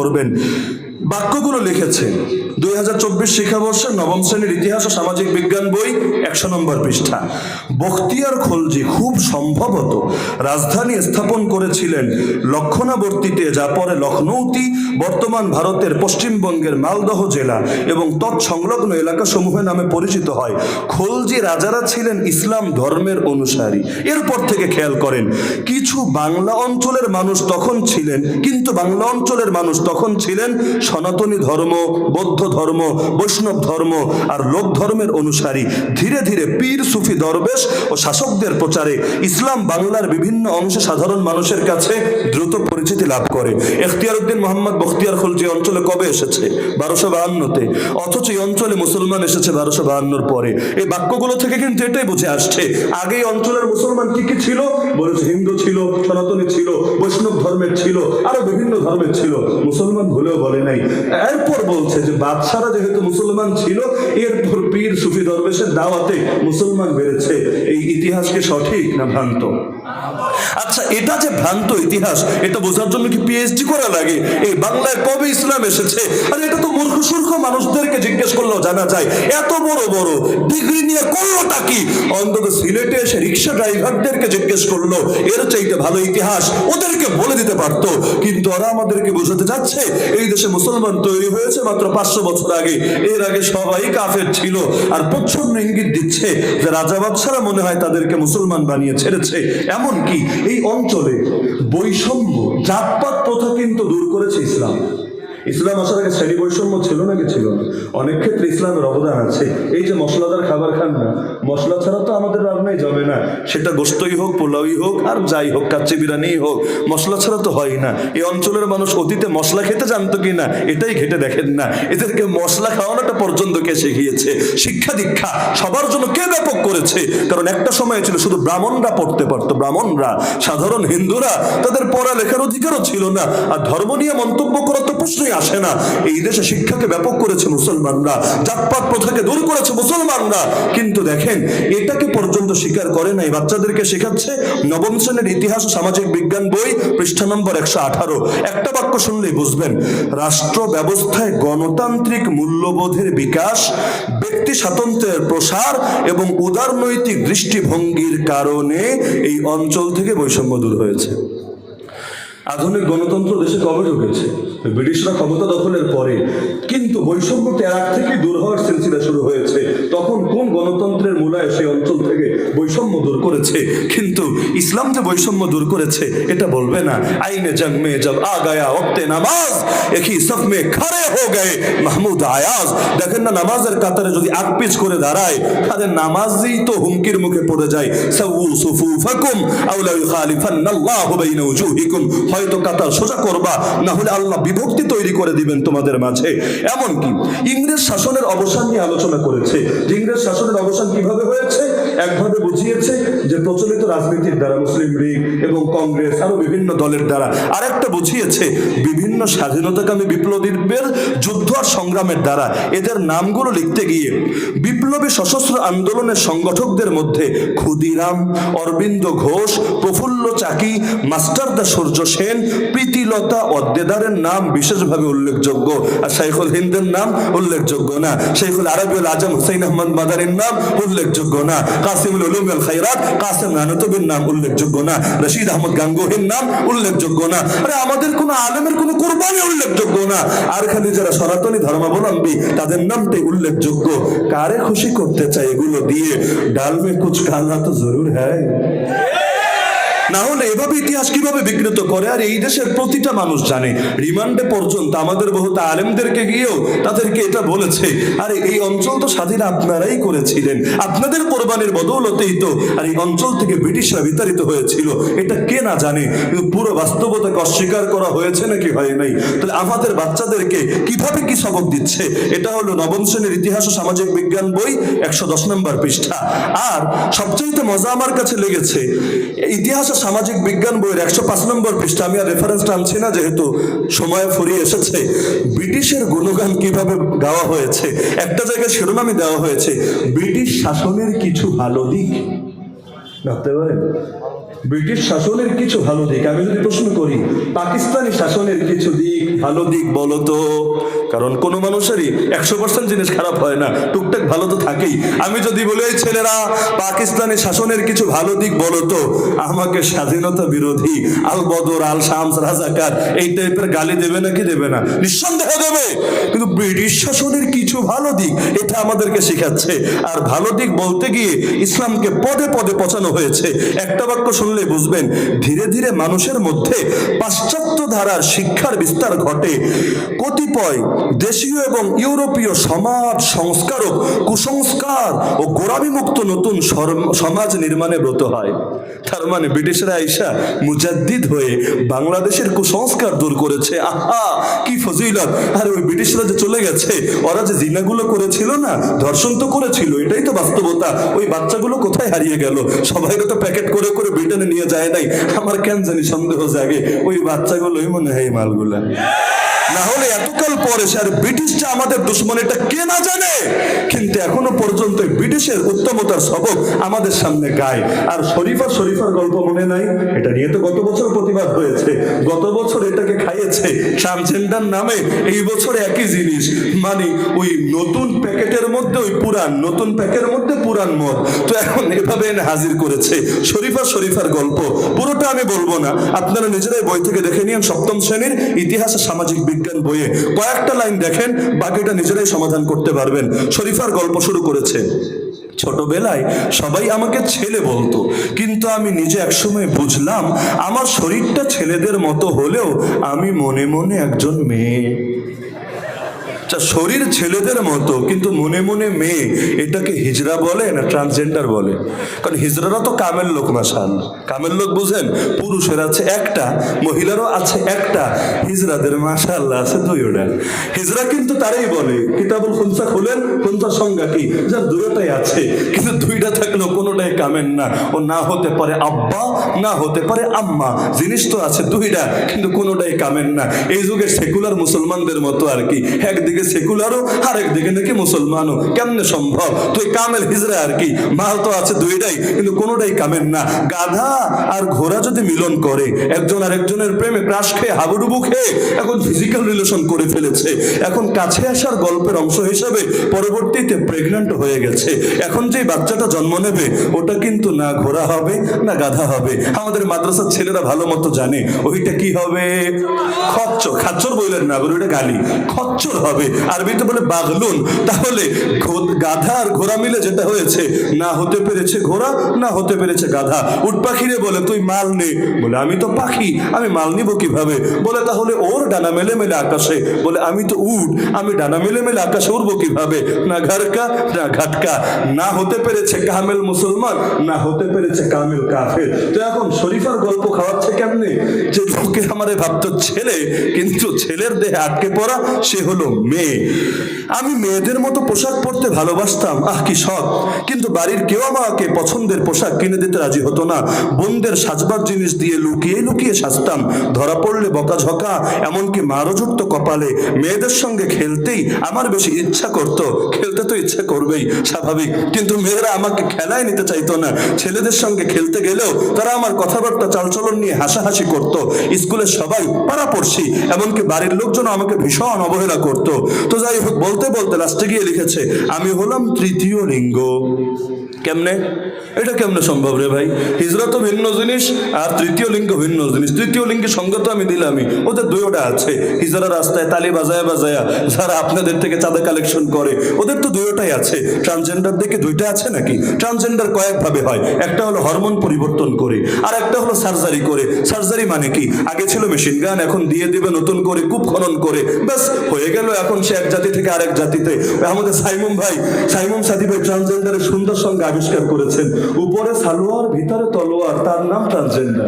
করবেন। বাক্যগুলো লিখেছে 2024 শিক্ষাবর্ষের নবম শ্রেণীর ইতিহাস ও সামাজিক বিজ্ঞান বই 100 নম্বর পৃষ্ঠা। বখতিয়ার খলজি খুব সম্ভবত রাজধানী স্থাপন করেছিলেন লক্ষণাবর্তীতে, যা পরে লখনৌতি, বর্তমান ভারতের পশ্চিমবঙ্গের মালদহ জেলা এবং তৎসংলগ্ন এলাকাসমূহ নামে পরিচিত হয়। খলজি রাজারা ছিলেন ইসলাম ধর্মের অনুসারী। এরপর থেকে খেয়াল করেন, কিছু বাংলা অঞ্চলের মানুষ তখন ছিলেন, সনাতনী ধর্ম, বৌদ্ধ ধর্ম, বৈষ্ণব ধর্ম আর লোক ধর্মের অনুসারী। ধীরে ধীরে পীর, সুফি, দরবেশ ও শাসকদের প্রচারে ইসলাম বাংলার বিভিন্ন অংশে সাধারণ মানুষের কাছে দ্রুত পরিচিতি লাভ করে। এখতিয়ার উদ্দিন মোহাম্মদ বখতিয়ার খলজি অঞ্চলে কবে এসেছে? 1252-তে। অথচ এই অঞ্চলে মুসলমান এসেছে 1252-র পরে। এই বাক্যগুলো থেকে কিন্তু এটাই বুঝে আসছে, আগে এই অঞ্চলের মুসলমান কি কি ছিল? বলেছে হিন্দু ছিল, সনাতনী ছিল, বৈষ্ণব ধর্মের ছিল, আরো বিভিন্ন ধর্মের ছিল। মুসলমান ভুলেও বলে নাই। এরপর বলছে যে বাদশারা যেহেতু মুসলমান ছিল, এরপর পীর, সুফি, দরবেশের দাওয়াতে মুসলমান বেড়েছে। এই ইতিহাস কি সঠিক না ভ্রান্ত? আচ্ছা, এটা যে ভ্রান্ত ইতিহাস, এটা বোঝার জন্য কি পিএইচডি করা লাগে? এই বাংলায় কবে ইসলাম এসেছে? আর এটা তো মূর্খ সূর্খ মানুষদেরকে জিজ্ঞেস করলেও জানা যায়। এত বড় বড় ডিগ্রি নিয়ে করলোটা কি? অন্তত সিলেটে এসে রিক্সা ড্রাইভারদেরকে জিজ্ঞেস করলো, এর চাইতে ভালো ইতিহাস ওদেরকে বলে দিতে পারতো। কিন্তু ওরা আমাদেরকে বোঝাতে যাচ্ছে এই দেশে মুসলমান তৈরি হয়েছে মাত্র 500 বছর আগে, এর আগে সবাই কাফের ছিল। আর প্রচ্ছন্ন ইঙ্গিত দিচ্ছে যে রাজা বাদশারা মনে হয় তাদেরকে মুসলমান বানিয়ে ছেড়েছে। এমনকি এই অঞ্চলে বৈষম্য, জাতপাত প্রথা কিন্তু দূর করেছে ইসলাম। ইসলাম আসার আগে শ্রেণী বৈষম্য ছিল নাকি ছিল না? অনেক ক্ষেত্রে ইসলামের অবদান আছে। এই যে মশলাদার খাবার খান না, মশলা ছাড়া তো আমাদের রান্নাই যাবে না। সেটা গোস্তই হোক, পোলাওই হোক, আর যাই হোক, কাচ্চি বিরিয়ানিই হোক, মশলা ছাড়া তো হয় না। এই অঞ্চলের মানুষ অতীতে মশলা খেতে জানতো কিনা এটাই ঘেটে দেখেন না। এদেরকে মশলা খাওয়ানোটা পর্যন্ত কে শিখিয়েছে? শিক্ষা দীক্ষা সবার জন্য কে ব্যাপক করেছে? কারণ একটা সময় ছিল শুধু ব্রাহ্মণরা পড়তে পারতো, ব্রাহ্মণরা, সাধারণ হিন্দুরা, তাদের পড়ালেখার অধিকারও ছিল না। আর ধর্ম নিয়ে মন্তব্য করার তো প্রশ্নই আসে না। এই দেশে শিক্ষাকে ব্যাপক করেছে মুসলমানরা, জাতপাত প্রথাকে দূর করেছে মুসলমানরা। কিন্তু দেখেন, এটাকে পর্যন্ত স্বীকার করে নাই। বাচ্চাদেরকে শেখাচ্ছে নবম শ্রেণীর ইতিহাস ও সামাজিক বিজ্ঞান বই, পৃষ্ঠা নম্বর 118। একটা বাক্য শুনলেই বুঝবেন, রাষ্ট্র ব্যবস্থায় গণতান্ত্রিক মূল্যবোধের বিকাশ, ব্যক্তি স্বাতন্ত্র্যের প্রসার এবং উদারনৈতিক দৃষ্টিভঙ্গির কারণে এই অঞ্চল থেকে বৈষম্য দূর হয়েছে। আধুনিক গণতন্ত্র দেশে কবে ঢুকেছে? ব্রিটিশরা ক্ষমতা দখলের পরে। কিন্তু বৈষম্য আগ থেকেই দূর হওয়ার সিলসিলা শুরু হয়েছে। তখন কোন গণতন্ত্রের মূলায় সেই অঞ্চল থেকে বৈষম্য দূর করেছে? কিন্তু ইসলাম যে বৈষম্য দূর করেছে এটা বলবে না। আইনে জং মে জব আ গয়া ওয়াক্তে নামাজ, একই সফ মে খড়ে হো গয়ে মাহমুদ আয়াজ। দেখেন না, নামাজের কাতারে যদি আকপিচ করে দাঁড়ায়, তাদের নামাজই তো হুমকির মুখে পড়ে যায়। সাউ সুফুফাকুম আও লা ইখালিফান্নাল্লাহু বাইনা উজুহিকুম, হয়তো কাতার সোজা করবা, না হলে আল্লাহ বিভক্তি তৈরি করে দিবেন তোমাদের মাঝে। এমনকি ইংরেজ শাসনের অবসান নিয়ে আলোচনা করেছে। ইংরেজ শাসনের অবসান কিভাবে হয়েছে? একভাবে বুঝিয়েছে যে প্রচলিত রাজনীতির দ্বারা, মুসলিম লীগ এবং কংগ্রেস আরো বিভিন্ন দলের দ্বারা। আরেকটা বুঝিয়েছে বিভিন্ন স্বাধীনতাকামী বিপ্লবীদের যুদ্ধ আর সংগ্রামের দ্বারা। এদের নামগুলো লিখতে গিয়ে বিপ্লবী সশস্ত্র আন্দোলনের সংগঠকদের মধ্যে ক্ষুদিরাম, অরবিন্দ ঘোষ, প্রফুল্ল চাকি, মাস্টারদা সূর্য সেন, প্রীতিলতা ওয়াদ্দেদারের নাম বিশেষভাবে উল্লেখযোগ্য। আর শাইখুল হিন্দের নাম উল্লেখযোগ্য না। শাইখুল আরবিউল আজম হুসাইন আহমদ মাদারির নাম উল্লেখযোগ্য না। কাসিমুল উলুম আল খায়রাত কাসেম নানতবীর নাম উল্লেখযোগ্য না। রশিদ আহমদ গাঙ্গুহির নাম উল্লেখযোগ্য না। আরে আমাদের কোনো আলেমের কোনো কুরবানি উল্লেখযোগ্য না। আর খালি যারা সনাতনী ধর্মাবলম্বী তাদের নামটাই উল্লেখযোগ্য। কারে খুশি করতে চাই এগুলো দিয়ে? ডাল মে কুছ কালা তো জরুর হ্যায়। না হলে এভাবে ইতিহাস কিভাবে বিকৃত করে? আর এই দেশের প্রতিটা মানুষ জানে। রিমান্ডে পর্যন্ত আমাদের বহুত আলেমদেরকে গিয়েও তাদেরকে এটা বলেছে, আরে এই অঞ্চল তো স্বাধীন আপনারাই করেছিলেন, আপনাদের কোরবানির বদৌলতেই তো আর এই অঞ্চল থেকে ব্রিটিশরা বিতাড়িত হয়েছিল। এটা কে না জানে? পুরো বাস্তবতাকে অস্বীকার করা হয়েছে নাকি হয় নাই? তাহলে আমাদের বাচ্চাদেরকে কিভাবে কি সবক দিচ্ছে? এটা হলো নবম শ্রেণীর ইতিহাস ও সামাজিক বিজ্ঞান বই 110 নম্বর পৃষ্ঠা। আর সবচাইতে মজা আমার কাছে লেগেছে ইতিহাস সামাজিক বিজ্ঞান বইয়ের 105 নম্বর পৃষ্ঠা। আমি আর রেফারেন্স টানছি না যেহেতু সময় ফুরিয়ে এসেছে। ব্রিটিশের গুণগান কিভাবে গাওয়া হয়েছে, একটা জায়গায় শিরোনামই দেওয়া হয়েছে ব্রিটিশ শাসনের কিছু ভালো দিক। ভাবতে পারেন? ব্রিটিশ শাসনের কিছু ভালো দিক, আমি যদি প্রশ্ন করি পাকিস্তানি শাসনের কিছু দিক ভালো দিক বলো তো, কারণ কোনো মানুষেরই 100% জিনিস খারাপ হয় না, টুকটাক ভালো তো থাকেই। আমি যদি বলি এই ছেলেরা পাকিস্তানি শাসনের কিছু ভালো দিক বলো তো, আমাকে স্বাধীনতা বিরোধী, আল বদর, আল শামস, রাজাকার এই টাইপের গালি দেবে নাকি দেবে না? নিঃসন্দেহে দেবে। কিন্তু ব্রিটিশ শাসনের কিছু ভালো দিক এটা আমাদেরকে শেখাচ্ছে। আর ভালো দিক বলতে গিয়ে ইসলামকে পদে পদে পচানো হয়েছে। একটা বাক্য শুনলে বুঝবেন, ধীরে ধীরে মানুষের মধ্যে পাশ্চাত্য ধারার শিক্ষার বিস্তার ঘটে। কতিপয় দেশীয় এবং ইউরোপীয় সমাজ সংস্কারক কুসংস্কার ও গোড়ামিমুক্ত নতুন সমাজ নির্মাণে ব্রত হয়। তার মানে ব্রিটিশরা আইসা মুজাদ্দিদ হয়ে বাংলাদেশের কুসংস্কার দূর করেছে। আহা কি ফজিলত! আর ওই ব্রিটিশরা যে চলে গেছে, ওরা যে জিনাগুলো করেছিল না, ধর্ষণ তো করেছিল, এটাই তো বাস্তবতা। ওই বাচ্চাগুলো কোথায় হারিয়ে গেল? সবাই তো প্যাকেট করে করে ব্রিটেনে নিয়ে যায় নাই। আমার কেন জানি সন্দেহ জাগে ওই বাচ্চাগুলোই মনে হয় এই মালগুলা। না হলে এতকাল পরে সে আর ব্রিটিশটা আমাদের দুশ্মন এটা কে না জানে, কিন্তু এখনো পর্যন্ত ব্রিটিশের উত্তমতার সবক আমাদের সামনে গায়। আর শরীফার গল্প মনে নাই? এটা নিয়ে তো গত বছর প্রতিবাদ হয়েছে, গত বছর এটাকে খাইয়েছে ট্রান্সজেন্ডার নামে, এই বছর একই জিনিস, মানে ওই নতুন প্যাকেটের মধ্যে ওই পুরান, নতুন প্যাকেটের মধ্যে পুরান মদ। তো এখন এভাবে এনে হাজির করেছে শরীফার গল্প। পুরোটা আমি বলবো না, আপনারা নিজেরাই বই থেকে দেখে নিন। সপ্তম শ্রেণীর ইতিহাস সামাজিক বিজ্ঞান বইয়ে কয়েকটা লাইন দেখেন, বাকিটা নিজেরাই সমাধান করতে পারবেন। শরীফার গল্প শুরু করেছে। ছোটবেলায় সবাই আমাকে ছেলে বলতো, কিন্তু আমি নিজে একসময় বুঝলাম আমার শরীরটা ছেলেদের মতো হলেও আমি মনে মনে একজন মেয়ে। শরীর ছেলেদের মতো কিন্তু মনে মনে মেয়ে, এটাকে হিজড়া বলে না ট্রান্সজেন্ডার বলে? কারণ হিজড়ারা তো কামেল লোক, মাশাআল্লাহ কামেল লোক বুঝেন, পুরুষের আছে একটা, মহিলারও আছে একটা, হিজড়াদের মাশাআল্লাহ আছে দুইটা। হিজড়া কিন্তু তারাই বলে, কিতাবুল খুনসা খুলেন, খুনসার সংজ্ঞা কি, যার দুটোটাই আছে, কিন্তু দুইটা থাকলেও কোনোটাই কামেন না। ও না হতে পারে আব্বা, না হতে পারে আম্মা, জিনিস তো আছে দুইটা, কিন্তু কোনোটাই কামেন না। এই যুগের সেকুলার মুসলমানদের মতো আর কি, একদিকে সেকুলারও আর একদিকে নাকি মুসলমানও, কেমনে সম্ভব? তুই কামেল হিজড়া আর কি, মাল তো আছে দুইটাই, কিন্তু কোনোটাই কামেন না। গাধা আর ঘোড়া যদি মিলন করে, একজন আরেকজনের প্রেমে ক্রাশ খেয়ে হাবুডুবু খেয়ে এখন ফিজিক্যাল রিলেশন করে ফেলেছে, এখন কাছে আসার গল্পের অংশ হিসেবে পরবর্তীতে প্রেগন্যান্ট হয়ে গেছে। এখন যে বাচ্চাটা জন্ম নেবে ওটা কিন্তু না ঘোড়া হবে না গাধা হবে। আমাদের মাদ্রাসার ছেলেরা ভালো মতো জানে ওইটা কি হবে, খচ্চর। খাচ্চর বললেন না, ওইটা গালি, খচ্চর হবে। আরবিতে বলে বাগলুন। তাহলে গাধা আর ঘোড়া মিলে যেটা হয়েছে, না হতে পেরেছে ঘোড়া, না হতে পেরেছে গাধা। উট পাখিরে বলে তুই মাল নে, বলে আমি তো পাখি, আমি মাল নিব কিভাবে? বলে তাহলে ওর ডানা মেলে মেলে আকাশে, বলে আমি তো উট, আমি ডানা মেলে মেলে আকাশে উড়বো কিভাবে? না ঘাড়কা না ঘাটকা। না হতে পেরেছে কামেল মুসলমান, না হতে পেরেছে কামেল কাফের। তো এখন শরীফার গল্প খাওয়াচ্ছে কেমনে? যে লোকে আমারে ভাবতো ছেলে, কিন্তু ছেলের দেহে আটকে পড়া সে হলো মেয়ে। আমি মেয়েদের মতো পোশাক পরতে ভালোবাসতাম, আহ কি শখ, কিন্তু বাড়ির কেউ আমাকে পছন্দের পোশাক কিনে দিতে রাজি হতো না। বোনদের সাজবার জিনিস দিয়ে লুকিয়ে লুকিয়ে সাজতাম, ধরা পড়লে বকাঝকা, এমনকি মারও জুটত কপালে। মেয়েদের সঙ্গে খেলতেই আমার বেশি ইচ্ছা করত, খেলতে তো ইচ্ছা করবেই স্বাভাবিক, কিন্তু মেয়েরা আমাকে খেলায় নিতে চাইতো না। ছেলেদের সঙ্গে খেলতে গেলেও তারা আমার কথাবার্তা চালচলন নিয়ে হাসাহাসি করত। স্কুলের সবাই পাড়াপড়শি, এমনকি বাড়ির লোকজন আমাকে ভীষণ অবহেলা করত। তো যাই হোক, বলতে বলতে লাস্টে গিয়ে লিখেছে আমি হলাম তৃতীয় লিঙ্গ। কেমনে? এটা কেমনে সম্ভব রে ভাই? হিজরা তো ভিন্ন জিনিস আর তৃতীয় লিঙ্গ ভিন্ন জিনিস। তৃতীয় লিঙ্গের সঙ্গে তো আমি দিলামই, ওদের দুইটা আছে। হিজরা রাস্তায় তালি বাজায়া বাজায়া যারা আপনাদের থেকে চাঁদা কালেকশন করে, ওদের তো দুইটাই আছে। ট্রান্সজেন্ডার দেখে দুইটা আছে নাকি? ট্রান্সজেন্ডার কয়েক ভাবে হয়, একটা হলো হরমোন পরিবর্তন করে, আর একটা হলো সার্জারি করে। সার্জারি মানে কি? আগে ছিল মেশিন গান, এখন দিয়ে দিবে নতুন করে কূপ খনন করে, ব্যাস হয়ে গেল। এখন সে এক জাতি থেকে আরেক জাতিতে। আমাদের সাইমুম সাদি ভাই ট্রান্সজেন্ডারের সুন্দর সঙ্গে আবিষ্কার করেছেন, উপরে সালোয়ার ভিতরে তলোয়ার, তার নাম ট্রান্সজেন্ডার।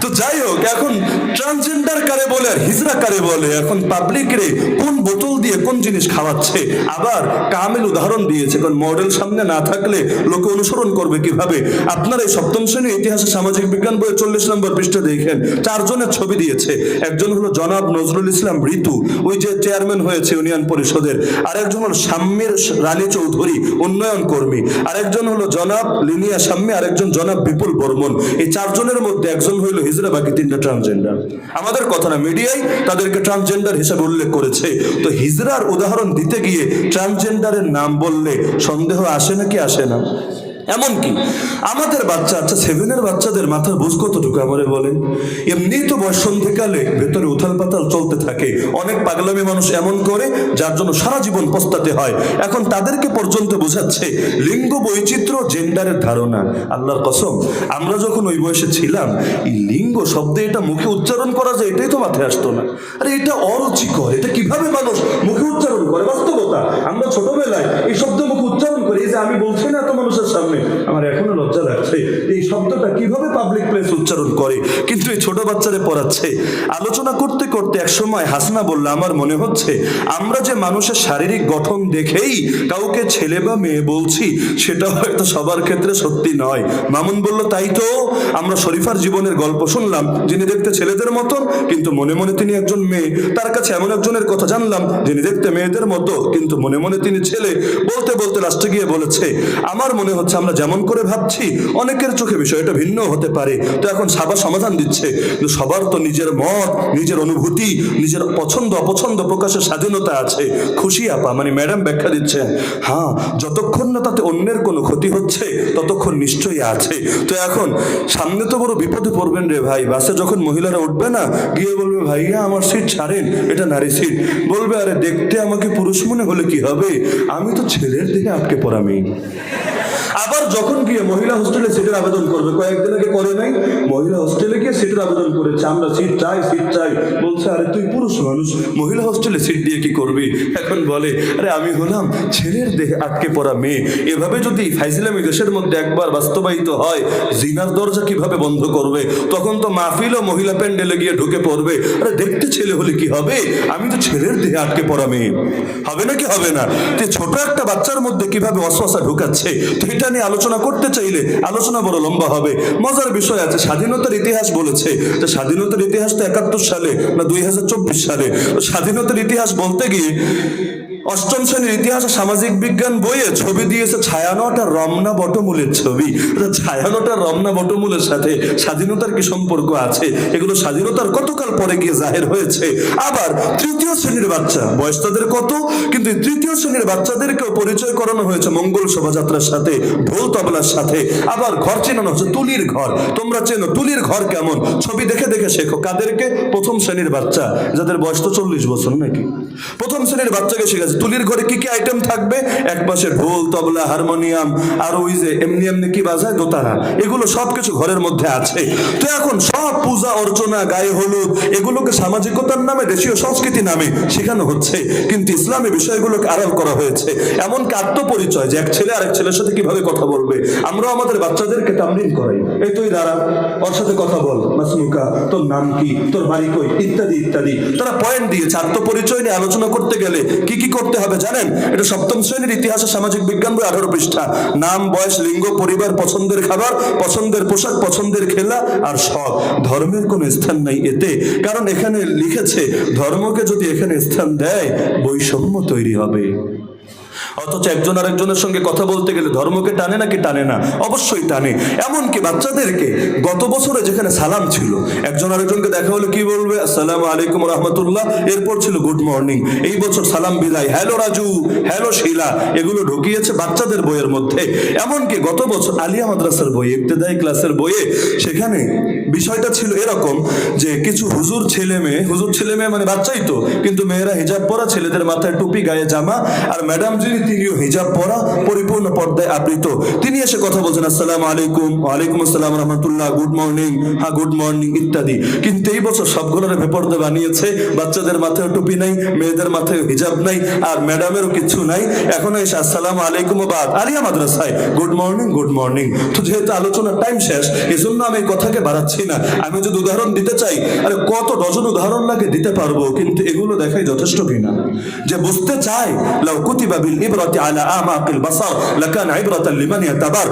তো যাই হোক, এখন ট্রান্সজেন্ডার কারে বলে আর হিজড়া কারে বলে, এখন পাবলিক রে কোন বোতল দিয়ে কোন জিনিস খাওয়াচ্ছে। আবার কামিল উদাহরণ দিয়েছে, কারণ মডেল সামনে না থাকলে লোকে অনুসরণ করবে কিভাবে। আপনার এই সপ্তম শ্রেণীর ইতিহাসে সামাজিক বিজ্ঞান বইয়ে 40 নম্বর পৃষ্ঠা দেখেন, 4 জনের ছবি দিয়েছে। একজন হলো জনাব নজরুল ইসলাম ঋতু, ওই যে চেয়ারম্যান হয়েছে ইউনিয়ন পরিষদের। আরেকজন হলো শাম্মীর রানী চৌধুরী, উন্নয়ন কর্মী। আরেকজন হলো জনাব লিনিয়া শাম্মী, আরেকজন জনাব বিপুল বর্মন। এই 4 জনের মধ্যে একজন হইল হিজড়া, বাকি 3টা ট্রান্সজেন্ডার। আমাদের কথা না, মিডিয়ায় তাদেরকে ট্রান্সজেন্ডার হিসাবে উল্লেখ করেছে। তো হিজড়ার উদাহরণ দিতে গিয়ে ট্রান্সজেন্ডারের নাম বললে সন্দেহ আসে নাকি আসে না? এমনকি আমাদের বাচ্চা, আচ্ছা 7-এর বাচ্চাদের মাথার বুঝ কতটুকু আমারে বলেন? এমনি তো বয়ঃসন্ধিকালে ভেতরে উথাল পাতাল চলতে থাকে, অনেক পাগলামি মানুষ এমন করে যার জন্য সারা জীবন পস্তাতে হয়। এখন তাদেরকে পর্যন্ত বোঝাচ্ছে লিঙ্গ বৈচিত্র্য, জেন্ডারের ধারণা। আল্লাহর কসম, আমরা যখন ওই বয়সে ছিলাম, এই লিঙ্গ শব্দে এটা মুখে উচ্চারণ করা যায় এটাই তো মাথায় আসতো না। আরে এটা অরুচিকর, এটা কিভাবে মানুষ মুখে উচ্চারণ করে? বাস্তবতা, আমরা ছোটবেলায় এই শব্দ মুখে উচ্চারণ করি। এই যে আমি বলছি না এত মানুষের সামনে, আমার এখনো লজ্জা লাগছে এই শব্দটা কিভাবে পাবলিক প্লেস উচ্চারণ করে, কিন্তু এই ছোট বাচ্চারে পড়াচ্ছে। আলোচনা করতে করতে এক সময় হাসনা বলল, আমার মনে হচ্ছে আমরা যে মানুষের শারীরিক গঠন দেখেই কাউকে ছেলে বা মেয়ে বলছি, সেটা হয়তো সবার ক্ষেত্রে সত্যি নয়। মামুন বলল, তাই তো, আমরা শরীফার জীবনের গল্প শুনলাম যিনি দেখতে ছেলেদের মতো কিন্তু মনে মনে তিনি একজন মেয়ে। তার কাছে এমন একজনের কথা জানলাম যিনি দেখতে মেয়েদের মতো কিন্তু মনে মনে তিনি ছেলে। বলতে বলতে লাস্টে গিয়ে বলেছে, আমার মনে হচ্ছে আমরা যেমন করে ভাবছি অনেকের চোখে বিষয়টা ভিন্ন হতে পারে। তো এখন সাবা সমাধান দিচ্ছে, সবার তো নিজের মত, নিজের অনুভূতি, নিজের পছন্দ অপছন্দ প্রকাশের স্বাধীনতা আছে। খুশি আপা মানে ম্যাডাম ব্যাখ্যা দিচ্ছে, হ্যাঁ যতক্ষণ না তাতে অন্যের কোনো ক্ষতি হচ্ছে ততক্ষণ নিশ্চয়ই আছে। তো এখন সামনে তো বড় বিপদে পড়বেন রে ভাই। বাসে যখন মহিলারা উঠবে না, গিয়ে বলবে, ভাইয়া আমার সিট ছাড়েন, এটা নারী সিট। বলবে, আরে দেখতে আমাকে পুরুষ মনে হলে কি হবে, আমি তো ছেলের দিকে আটকে পড়া মেয়ে। আবার যখন গিয়ে মহিলা হোস্টেলে সিটের আবেদন করবে, কয়েকদিন আগে করে নাই, মহিলা হোস্টেলে গিয়ে সিটের আবেদন করেছে, আমরা সিট চাই সিট চাই। বলছে, আরে তুই পুরুষ মানুষ, মহিলা হোস্টেলে সিট দিয়ে কি করবি? এখন বলে, আরে আমি হলাম ছেলের দেহে আটকে পড়া মেয়ে। এভাবে যদি ফাইজলামি দেশের মধ্যে একবার বাস্তবায়িত হয়, জিনার দরজা কিভাবে বন্ধ করবে? তখন তো মাহফিল ও মহিলা প্যান্ডেলে গিয়ে ঢুকে পড়বে, আরে দেখতে ছেলে হলে কি হবে, আমি তো ছেলের দেহে আটকে পড়া মেয়ে। হবে নাকি হবে না? ছোট একটা বাচ্চার মধ্যে কিভাবে ওয়াসওয়াসা ঢুকাচ্ছে, তো এটা নিয়ে আলোচনা করতে চাইলে আলোচনা বড় লম্বা হবে। মজার বিষয় আছে, স্বাধীনতার ইতিহাস বলেছে যে স্বাধীনতার ইতিহাস তো 71 সালে না 2024 সালে। তো স্বাধীনতার ইতিহাস বলতে গিয়ে 8ম শ্রেণীর ইতিহাস সামাজিক বিজ্ঞান বইয়ে ছবি দিয়েছে ছায়ানট আর রমনা বটমূলের ছবি। ছায়ানট আর রমনা বটমূলের সাথে স্বাধীনতার কি সম্পর্ক আছে? এগুলো স্বাধীনতার কতকাল পরে গিয়ে জাহের হয়েছে। আবার 3য় শ্রেণীর বাচ্চা, বয়স তাদের কত, কিন্তু 3য় শ্রেণীর বাচ্চাদেরকেও পরিচয় করানো হয়েছে মঙ্গল শোভাযাত্রার সাথে, ঢোল তবলার সাথে। আবার ঘর চেনানো হচ্ছে, তুলির ঘর। তোমরা চেনো তুলির ঘর কেমন, ছবি দেখে দেখে শেখো। কাদেরকে? 1ম শ্রেণীর বাচ্চা, যাদের বয়স তো 40 বছর নাকি। 1ম শ্রেণীর বাচ্চাকে শেখাচ্ছে তুলির ঘরে কি কি আইটেম থাকবে। এক পাশে ঢোল তবলা হারমোনিয়াম আর ওই যে এমনি এমনি কি বাজায় দোতারা, এগুলো সবকিছু ঘরের মধ্যে আছে। তো এখন সব পূজা অর্চনা, গায়ে হলুদ, এগুলোকে সামাজিকতার নামে, দেশীয় সংস্কৃতি নামে শেখানো হচ্ছে, কিন্তু ইসলামী বিষয়গুলোকে আড়াল করা হয়েছে। এমনকি আত্মপরিচয়, যে এক ছেলে আরেক ছেলের সাথে কিভাবে কথা বলবে, আমরা আমাদের বাচ্চাদেরকে তামরিন করাই, এই তুই দাঁড়া, ওর সাথে কথা বল, মাসমুকা, তোর নাম কি, তোর বাড়ি কই, ইত্যাদি ইত্যাদি। তারা পয়েন্ট দিয়েছে। আত্মপরিচয় নিয়ে আলোচনা করতে গেলে কি কি করতে হবে জানেন? এটা 7ম শ্রেণীর ইতিহাসে সামাজিক বিজ্ঞান বই 18 পৃষ্ঠা। নাম, বয়স, লিঙ্গ, পরিবার, পছন্দের খাবার, পছন্দের পোশাক, পছন্দের খেলা আর শখ। ধর্মের কোনো স্থান নাই এতে, কারণ এখানে লিখেছে ধর্মকে যদি এখানে স্থান দেয় বৈষম্য তৈরি হবে। অথচ একজন আরেকজনের সঙ্গে কথা বলতে গেলে ধর্মকে টানে নাকি টানে না? অবশ্যই টানে। এমনকি বাচ্চাদেরকে গত বছরে যেখানে সালাম ছিল, একজন আরেকজনকে দেখা হলে কি বলবে? আসসালামু আলাইকুম রহমতুল্লাহ, এরপর ছিল গুড মর্নিং। এই বছর সালাম বিদায়, হ্যালো রাজু, হ্যালো শিলা, এগুলো ঢুকিয়েছে বাচ্চাদের বইয়ের মধ্যে। এমনকি গত বছর আলিয়া মাদ্রাসার বই, ইবতেদায়ী ক্লাসের বইয়ে, সেখানে বিষয়টা ছিল এরকম যে কিছু হুজুর ছেলে মেয়ে মানে বাচ্চাই তো, কিন্তু মেয়েরা হিজাব পরা, ছেলেদের মাথায় টুপি, গায়ে জামা, আর ম্যাডাম জি মেনলি তিনিও হিজাব পরা, পরিপূর্ণ পর্দায় আবৃত। তিনি এসে কথা বলছেন, আসসালামু আলাইকুম, ওয়ালাইকুম আসসালাম রহমতুল্লাহ, গুড মর্নিং, হ্যাঁ গুড মর্নিং ইত্যাদি। কিন্তু এই বছর সবগুলোর বেপর্দা বানিয়েছে, বাচ্চাদের মাথায় টুপি নাই, মেয়েদের মাথায় হিজাব নাই, আর ম্যাডামেরও কিছু নাই। এখন এসে আসসালামু আলাইকুম বাদ আলিয়া মাদ্রাসায় গুড মর্নিং গুড মর্নিং। তো যেহেতু আলোচনার টাইম শেষ, এজন্য আমি এই কথাকে বাড়াচ্ছি না। আমি যদি উদাহরণ দিতে চাই, আরে কত ডজন উদাহরণ লাগে দিতে পারবো, কিন্তু এগুলো দেখাই যথেষ্ট কিনা। যে বুঝতে চায় লাউ কুতিবা বিল ইবরাতি আলা আমাকিল বাসার লাকানা ইবরাতান লিমান ইয়াতাবার।